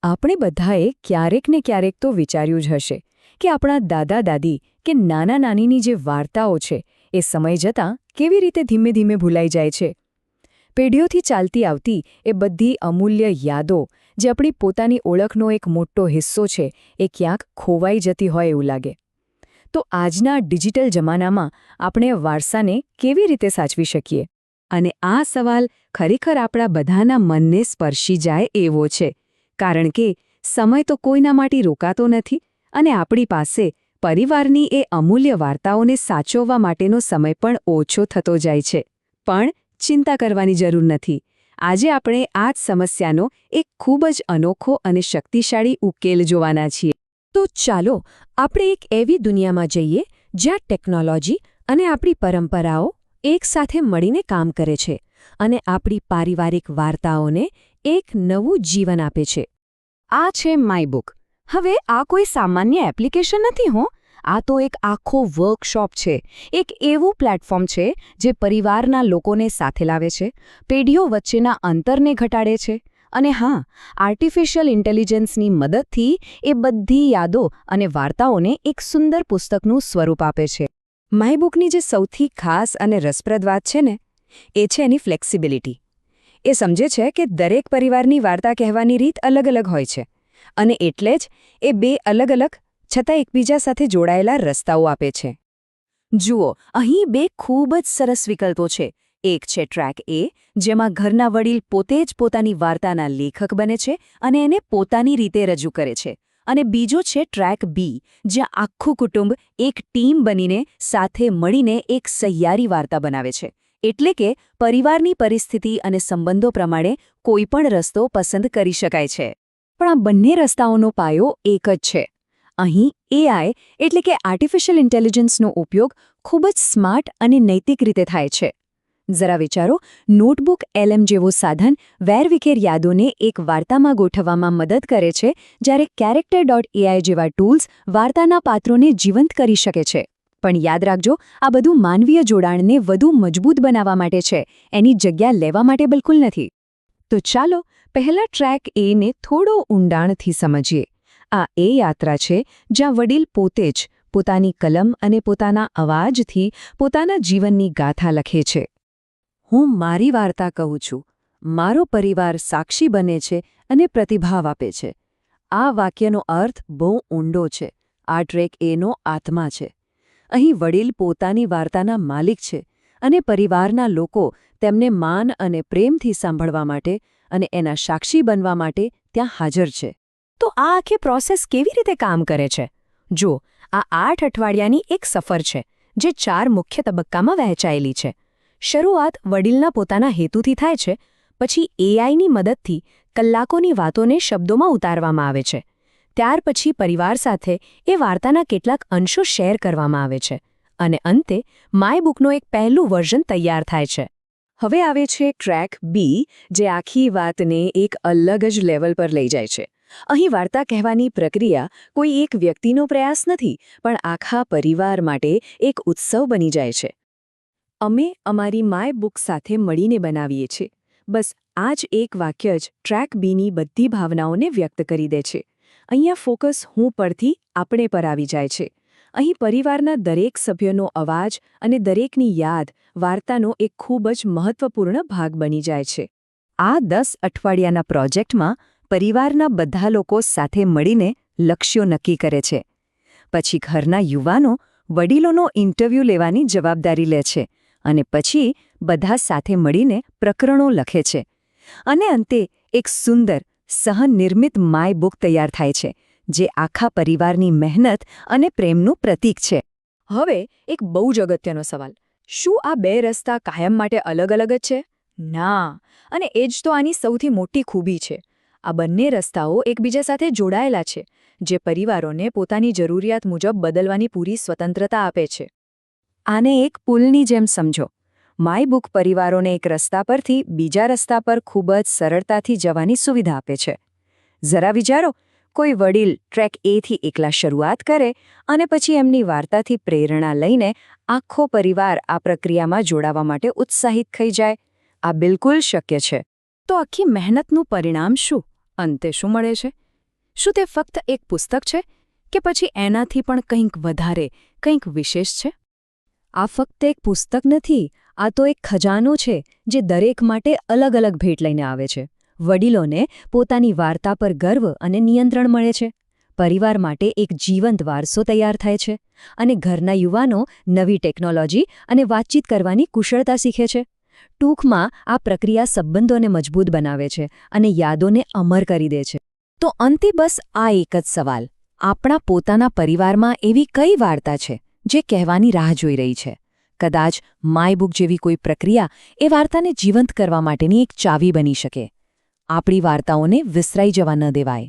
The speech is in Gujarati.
આપણે બધાએ ક્યારેક ને ક્યારેક તો વિચાર્યું જ હશે કે આપણા દાદા-દાદી કે નાના-નાનીની જે વાર્તાઓ છે એ સમય જતાં કેવી રીતે ધીમે ધીમે ભૂલાઈ જાય છે. પેઢીઓથી ચાલતી આવતી એ બધી અમૂલ્ય યાદો જે આપણી પોતાની ઓળખનો એક મોટો હિસ્સો છે એ ક્યાંક ખોવાઈ જતી હોય એવું લાગે. તો આજના ડિજિટલ જમાનામાં આપણે વારસાને કેવી રીતે સાચવી શકીએ? અને આ સવાલ ખરેખર આપણા બધાના મનને સ્પર્શી જાય એવો છે. કારણ કે સમય તો કોઈના માટે રોકાતો નથી અને આપણી પાસે પરિવારની એ અમૂલ્ય વાર્તાઓને સાચવવા માટેનો સમય પણ ઓછો થતો જાય છે. પણ ચિંતા કરવાની જરૂર નથી. આજે આપણે આ જ સમસ્યાનો એક ખૂબ જ અનોખો અને શક્તિશાળી ઉકેલ જોવાના છીએ. તો ચાલો આપણે એક એવી દુનિયામાં જઈએ જ્યાં ટેકનોલોજી અને આપણી પરંપરાઓ એકસાથે મળીને કામ કરે છે અને આપણી પારિવારિક વાર્તાઓને એક નવું જીવન આપે છે. આ છે માય બુક. હવે આ કોઈ સામાન્ય એપ્લિકેશન નથી હો. આ તો એક આખો વર્કશોપ છે. એક એવું પ્લેટફોર્મ છે જે પરિવારના લોકોને સાથે લાવે છે, પેઢીઓ વચ્ચેના અંતરને ઘટાડે છે અને હા, આર્ટિફિશિયલ ઇન્ટેલિજન્સની મદદથી એ બધી યાદો અને વાર્તાઓને એક સુંદર પુસ્તકનું સ્વરૂપ આપે છે. માય બુકની જે સૌથી ખાસ અને રસપ્રદ વાત છે ને, એ છે એની ફ્લેક્સિબિલિટી. એ સમજે છે કે દરેક પરિવારની વાર્તા કહેવાની રીત અલગ અલગ હોય છે અને એટલે જ એ બે અલગ અલગ છતાં એકબીજા સાથે જોડાયેલા રસ્તાઓ આપે છે. જુઓ, અહીં બે ખૂબ જ સરસ વિકલ્પો છે. એક છે ટ્રેક એ, જેમાં ઘરના વડીલ પોતે જ પોતાની વાર્તાના લેખક બને છે અને એને પોતાની રીતે રજૂ કરે છે. અને બીજો છે ટ્રેક બી, જ્યાં આખું કુટુંબ એક ટીમ બનીને સાથે મળીને એક સહિયારી વાર્તા બનાવે છે. એટલે કે પરિવારની પરિસ્થિતિ અને સંબંધો પ્રમાણે કોઈપણ રસ્તો પસંદ કરી શકાય છે. પણ આ બંને રસ્તાઓનો પાયો એક જ છે. અહીં એઆઈ એટલે કે આર્ટિફિશિયલ ઇન્ટેલિજન્સનો ઉપયોગ ખૂબ જ સ્માર્ટ અને નૈતિક રીતે થાય છે. જરા વિચારો, નોટબુક એલએમ જેવો સાધન વેરવિખેર યાદોને એક વાર્તામાં ગોઠવવામાં મદદ કરે છે, જ્યારે કેરેક્ટર.એઆઈ જેવા ટૂલ્સ વાર્તાના પાત્રોને જીવંત કરી શકે છે. પણ યાદ રાખજો, આ બધું માનવીય જોડાણને વધુ મજબૂત બનાવવા માટે છે, એની જગ્યા લેવા માટે બિલકુલ નથી. તો ચાલો પહેલા ટ્રેક એને થોડો ઊંડાણથી સમજીએ. આ એ યાત્રા છે જ્યાં વડીલ પોતે જ પોતાની કલમ અને પોતાના અવાજથી પોતાના જીવનની ગાથા લખે છે. હું મારી વાર્તા કહું છું, મારો પરિવાર સાક્ષી બને છે અને પ્રતિભાવ આપે છે. આ વાક્યનો અર્થ બહુ ઊંડો છે. આ ટ્રેક એનો આત્મા છે. અહીં વડીલ પોતાની વાર્તાના માલિક છે અને પરિવારના લોકો તેમને માન અને પ્રેમથી સાંભળવા માટે અને એના સાક્ષી બનવા માટે ત્યાં હાજર છે. તો આ આખી પ્રોસેસ કેવી રીતે કામ કરે છે? જુઓ, આ 8 અઠવાડિયાની એક સફર છે જે 4 મુખ્ય તબક્કામાં વહેંચાયેલી છે. શરૂઆત વડીલના પોતાના હેતુથી થાય છે, પછી એઆઈની મદદથી કલાકોની વાતોને શબ્દોમાં ઉતારવામાં આવે છે. ત્યાર પછી પરિવાર સાથે એ વાર્તાના કેટલાક અંશો શેર કરવામાં આવે છે અને અંતે માય બુકનો એક પહેલું વર્ઝન તૈયાર થાય છે. હવે આવે છે ટ્રેક બી, જે આખી વાતને એક અલગ જ લેવલ પર લઈ જાય છે. અહીં વાર્તા કહેવાની પ્રક્રિયા કોઈ એક વ્યક્તિનો પ્રયાસ નથી, પણ આખા પરિવાર માટે એક ઉત્સવ બની જાય છે. અમે અમારી માય બુક સાથે મળીને બનાવીએ છીએ. બસ આ જ એક વાક્ય જ ટ્રેક બીની બધી ભાવનાઓને વ્યક્ત કરી દે છે. અહીંયા ફોકસ હું પરથી આપણે પર આવી જાય છે. અહીં પરિવારના દરેક સભ્યનો અવાજ અને દરેકની યાદ વાર્તાનો એક ખૂબ જ મહત્વપૂર્ણ ભાગ બની જાય છે. આ 10 અઠવાડિયાના પ્રોજેક્ટમાં પરિવારના બધા લોકો સાથે મળીને લક્ષ્યો નક્કી કરે છે. પછી ઘરના યુવાનો વડીલોનો ઇન્ટરવ્યૂ લેવાની જવાબદારી લે છે અને પછી બધા સાથે મળીને પ્રકરણો લખે છે. અને અંતે એક સુંદર સહનિર્મિત માય બુક તૈયાર થાય છે, જે આખા પરિવારની મહેનત અને પ્રેમનું પ્રતીક છે. હવે એક બહુ જ અગત્યનો સવાલ: શું આ બે રસ્તા કાયમ માટે અલગ અલગ જ છે? ના. અને એ જ તો આની સૌથી મોટી ખૂબી છે. આ બંને રસ્તાઓ એકબીજા સાથે જોડાયેલા છે, જે પરિવારોને પોતાની જરૂરિયાત મુજબ બદલવાની પૂરી સ્વતંત્રતા આપે છે. આને એક પુલની જેમ સમજો. માય બુક પરિવારોને એક રસ્તા પરથી બીજા રસ્તા પર ખૂબ જ સરળતાથી જવાની સુવિધા આપે છે. જરા વિચારો, કોઈ વડીલ ટ્રેક એથી એકલા શરૂઆત કરે અને પછી એમની વાર્તાથી પ્રેરણા લઈને આખો પરિવાર આ પ્રક્રિયામાં જોડાવા માટે ઉત્સાહિત થઈ જાય. આ બિલકુલ શક્ય છે. તો આખી મહેનતનું પરિણામ શું? અંતે શું મળે છે? શું તે ફક્ત એક પુસ્તક છે કે પછી એનાથી પણ કંઈક વધારે, કંઈક વિશેષ છે? આ ફક્ત એક પુસ્તક નથી, આ તો એક ખજાનો છે જે દરેક માટે અલગ અલગ ભેટ લઈને આવે છે. વડીલોને પોતાની વાર્તા પર ગર્વ અને નિયંત્રણ મળે છે. પરિવાર માટે એક જીવંત વારસો તૈયાર થાય છે. અને ઘરના યુવાનો નવી ટેકનોલોજી અને વાતચીત કરવાની કુશળતા શીખે છે. ટૂંકમાં આ પ્રક્રિયા સંબંધોને મજબૂત બનાવે છે અને યાદોને અમર કરી દે છે. તો અંતે બસ આ એક જ સવાલ: આપણા પોતાના પરિવારમાં એવી કઈ વાર્તા છે જે કહેવાની રાહ જોઈ રહી છે? કદાચ માય બુક જેવી કોઈ પ્રક્રિયા એ વાર્તાને જીવંત કરવા માટેની એક ચાવી બની શકે. આપણી વાર્તાઓને વિસરાઈ જવા ન દેવાય.